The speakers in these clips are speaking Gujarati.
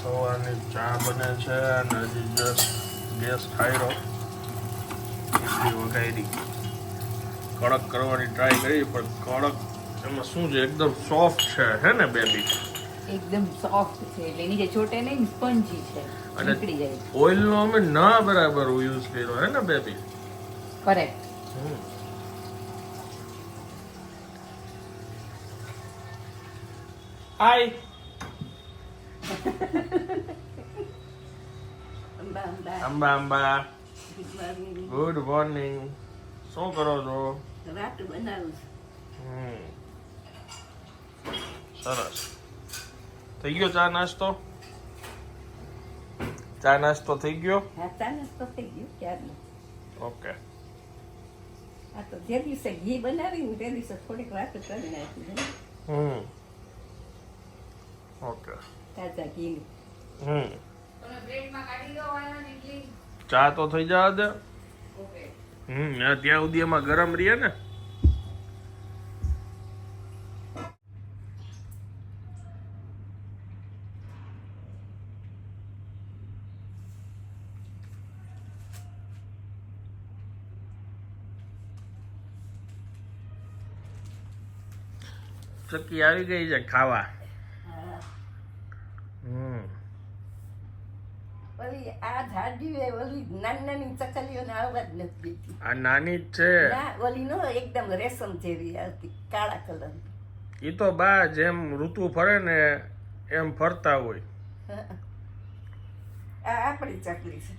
સવારની ચા બને છે અને હજી જસ્ટ ગેસ ઠાયરો ઇડલી વઘારી કડક કરવાની ટ્રાય કરી પણ કડક એમાં શું છે એકદમ સોફ્ટ છે હે ને બેબી એકદમ સોફ્ટ છે એટલે નીચે ચોટે નહીં સ્પંજી છે અને નીકળી જાય ઓઇલનો અમે ના બરાબર યુઝ કર્યો હે ને બેબી કરેક્ટ હાય અંબા અંબા ગુડ મોર્નિંગ શું કરો છો રાતું બનાવું સરસ થઈ ગયો ચા નાસ્તો ચા નાસ્તો થઈ ગયો હા ચા નાસ્તો થઈ ગયો ક્યારનો ઓકે આ તો જે દિવસે ઘી બનાવી તે દિવસે થોડીક રાત કરી નાખી ઓકે તાજા ઘી તમે બ્રેડમાં કાઢી દો આયા ઇડલી ચા તો થઈ જવા દે ઓકે ત્યાં સુધી એમાં ગરમ રહીએ ને ચક્કી આવી ગઈ છે ખાવા ઓલી આ જાડી ઓલી નાની નાની ચકલીઓને આવવા જ નથી દેતી આ નાની જ છે ના ઓલી નો એકદમ રેશમ જેવી આવતી કાળા કલર ઈ તો બા જેમ ઋતુ ફરે ને એમ ફરતા હોય આ આપણી ચકલી છે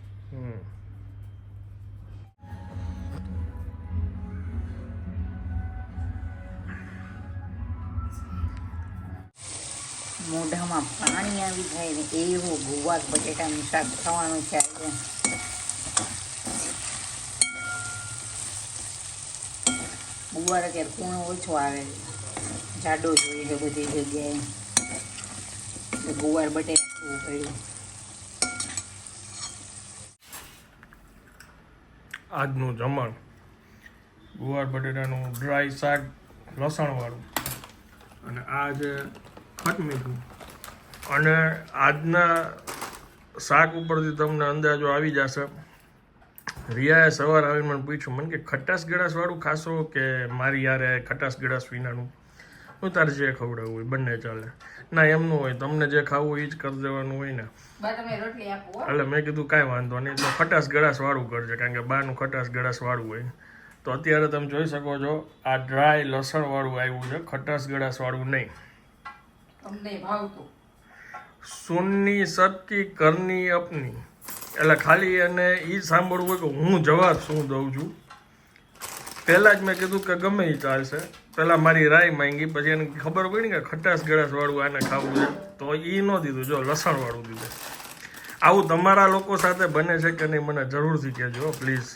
મોઢામાં પાણી આવી જાય ને એવું ગુવાર બટેટાનું શાક ખાવાનું છે આજે ગુવાર અત્યારે કૂણો ઓછો આવે જાડો જોઈએ છે બધી જગ્યાએ ગુવાર બટેટા ખાવું પડ્યું આજનું જમણ ગુવાર બટેટાનું ડ્રાય શાક લસણવાળું અને આ છે ખટમીઠું અને આજના શાક ઉપરથી તમને અંદાજો આવી જશે રિયાએ સવાર આવીને મને પૂછ્યું મને કે ખટાશ ગળાશ વાળું ખાશો કે મારી યારે ખટાશ ગળાશ વિનાનું હું તારે જે ખવડાવવું હોય બંને ચાલે ના એમનું હોય તમને જે ખાવું હોય એ જ કરી દેવાનું હોય ને એટલે મેં કીધું કાંઈ વાંધો નહીં તો ખટાશ ગળાશ વાળું કરજે કારણ કે બહારનું ખટાશ ગળાશ વાળું હોય તો અત્યારે તમે જોઈ શકો છો આ ડ્રાય લસણ વાળું આવ્યું છે ખટાશ ગળાશ વાળું નહીં સુનની સબકી કરની અપની એટલે ખાલી એને એ સાંભળવું હોય કે હું જવાબ શું દઉં છું પહેલાં જ મેં કીધું કે ગમે એ ચાલશે પહેલાં મારી રાય માંગી પછી એને ખબર પડી ને કે ખટાશ ગળાશ વાળું આને ખાવું છે તો એ ન દીધું જો લસણ વાળું દીધું આવું તમારા લોકો સાથે બને છે કે નહીં મને જરૂરથી કહેજો પ્લીઝ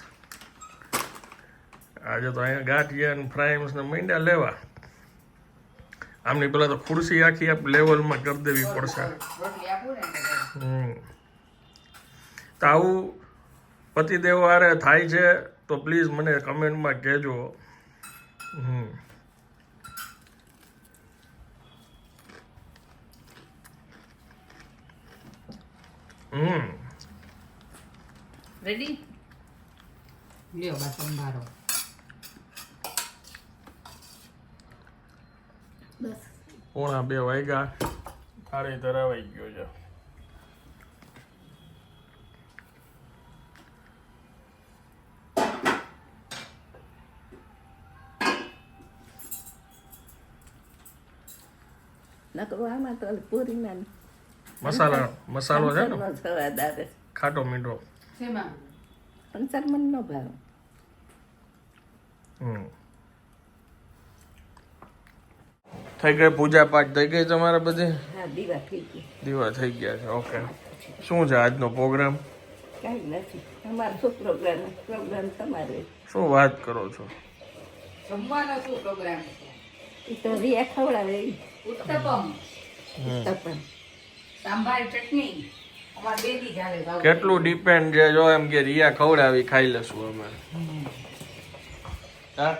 આજે તો અહીંયા ગાંઠિયા અને ફ્રાઈમ્સ ને મીંડા લેવા આમની પેલા તો ખુરશી આખી આપ લેવલમાં કરી દેવી પડશે તો આવું પતિદેવ હારે થાય છે તો પ્લીઝ મને કમેન્ટમાં કહેજો રેડી લ્યો બસ સંભારો બસ 1:30 વાગ્યા તારે ધરાવાઈ ગયો છે નકરો આમાં તો પૂરીના મસાલો છે ને સ્વાદ આવે ખાટો મીઠો શેમાં અંતર મન નો ભાવ થઈ ગઈ પૂજા પાઠ થઈ ગઈ તમારે બધી હા દીવા થઈ ગઈ દીવા થઈ ગયા છે ઓકે શું છે આજનો પ્રોગ્રામ કાંઈ નથી તમારો શું પ્રોગ્રામ તમારે શું વાત કરો છો જમવાનો શું પ્રોગ્રામ એ તો રિયા ખવડાવે ઉત્તપમ સાંભાર ચટણી અમાર બેદી ચાલે કેટલું ડિપેન્ડ છે જો એમ કે રિયા ખવડાવી ખાઈ લેશું અમે હા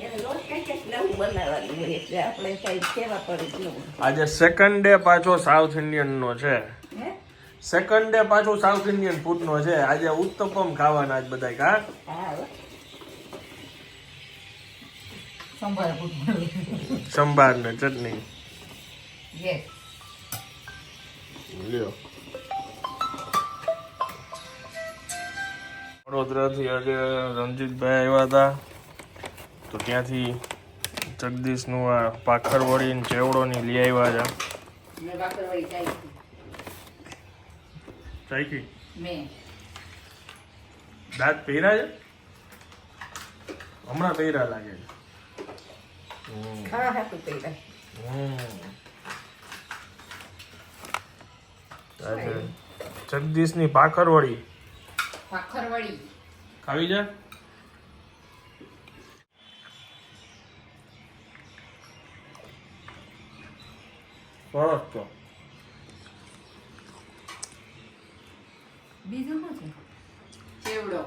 એને રોજ કંઈક નવું બનાવવાનું હોય એટલે આપણે કઈ કહેવા પડે જ ન હોય. આજે સેકન્ડ ડે પાછો સાઉથ ઇન્ડિયન નો છે. હે સેકન્ડ ડે પાછો સાઉથ ઇન્ડિયન ફૂડ નો છે. આજે ઉત્તપમ ખાવાના આજ બધા કા હા હો. સંભાર પૂછવું. સંભાર ને ચટણી યસ. લ્યો. વડોદરાથી આજે રણજીતભાઈ આવ્યા હતા તો ત્યાંથી જગદીશનું આ પાખરવડી ને ચેવડોની લઈ આવ્યા છે. મેં બાકરવાળી ચાઈ ચાઈકી મેં દાંત પહેર્યા છે હમણાં પહેર્યા લાગે છે. હા હા તું કહી આજે જગદીશની પાખરવડી બાકરવાળી ખાવી છે. સરસ તો બીજું શું છે? ચેવડો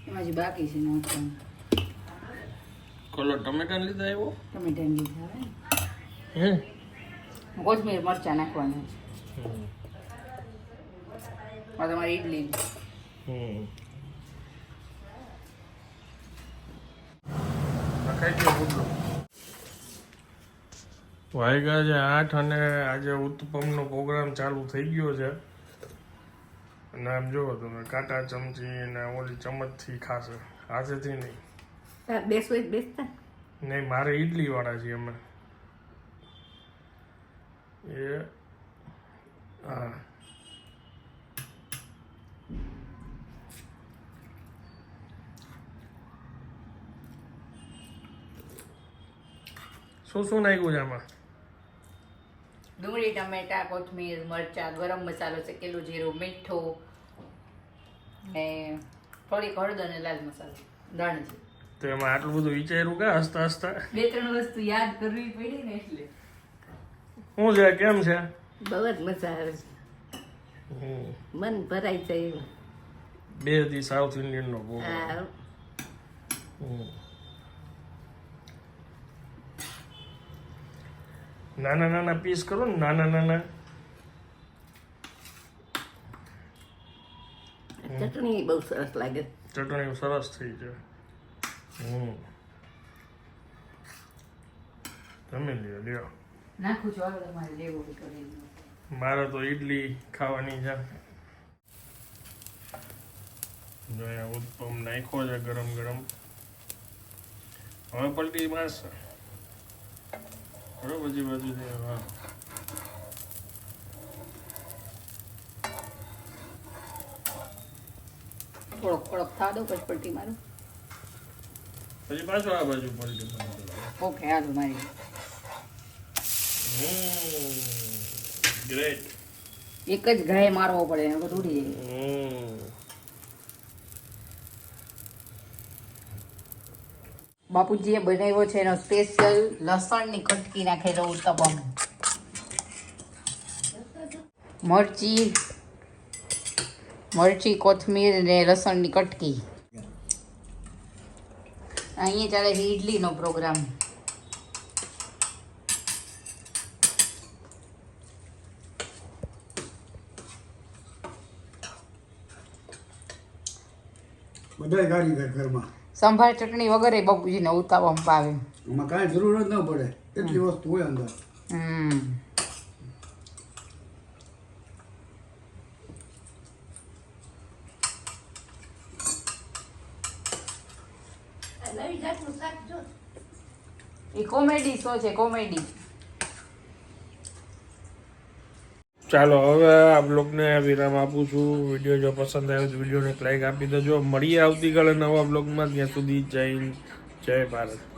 એમાં હજી બાકી છે નાખવાનું. કલર ટમેટા લીધા આવ્યો ટમેટાની લીધા આવે હે ને. કોથમીર મરચાં નાખવાના છે. આ તમારી ઇડલી નખાઈ ગયો પુડલો. વાગ્યા છે 8 અને આજે ઉત્તપમનો પ્રોગ્રામ ચાલુ થઈ ગયો છે. અને આમ જોવો તમે કાંટા ચમચી અને ઓલી ચમચથી ખાશે હાથેથી નહીં. બેસો જ બેસતા નહીં મારે ઈડલી વાળા છીએ અમે. એ હા શું નાખ્યું છે આમાં? ડુંગળી ટમેટા કોથમીર મરચાં ગરમ મસાલો શેકેલું જીરું મીઠું ને થોડીક હળદર અને લાલ મસાલો ધાણા. તો એમાં આટલું બધું વિચાર્યું કે હસતા હસતા બે ત્રણ વસ્તુ યાદ કરવી પડી ને એટલે. શું છે કેમ છે? બહુ જ મજા આવે છે. મન ભરાઈ જાય એવું. 2 દી સાઉથ ઇન્ડિયન નો પ્રોગ્રામ. હા નાના નાના પીસ કરો ને નાના નાના. ચટણી બહુ સરસ લાગે. ચટણી સરસ થઈ છે. તમે લ્યો લ્યો. નાખું છું આગળ તમારે લેવું હોય તો લઈ લો. મારે તો ઈડલી ખાવાની છે. જો અહીંયા ઉત્પમ નાખ્યો છે ગરમ ગરમ. હવે પલટી મારશે બરોબર બધી બાજુ હા. થોડોક કડક થવા દો પછી પલટી મારું. પછી પાછો આ બાજુ પલટી મારશે. ઓકે હાલો મારી. ગ્રેટ. એક જ ગાય મારવો પડે ને બધું ઉડી જાય. બાપુજીએ બનાવ્યો છે એનો સ્પેશિયલ લસણની કટકી નાખેલો ઉત્તપમ. મરચી કોથમીર ને લસણની કટકી. અહીંયા ચાલે છે ઈડલીનો પ્રોગ્રામ. બધાય કારીગર ઘરમાં. સંભાર ચટણી વગરે બાપુજીને ઉત્તપમ ભાવે. એમાં કાંઈ જરૂર જ ન પડે એટલી વસ્તુ હોય અંદર. નવી જાતનું શાક જો. એ કોમેડી શો છે કોમેડી. ચાલો હવે આ બ્લોગને વિરામ આપું છું. વિડીયો જો પસંદ આવ્યો તો વિડીયોને એક લાઈક આપી દેજો. મળીએ આવતીકાલે નવા બ્લોગમાં. ત્યાં સુધી જય હિન્દ જય ભારત.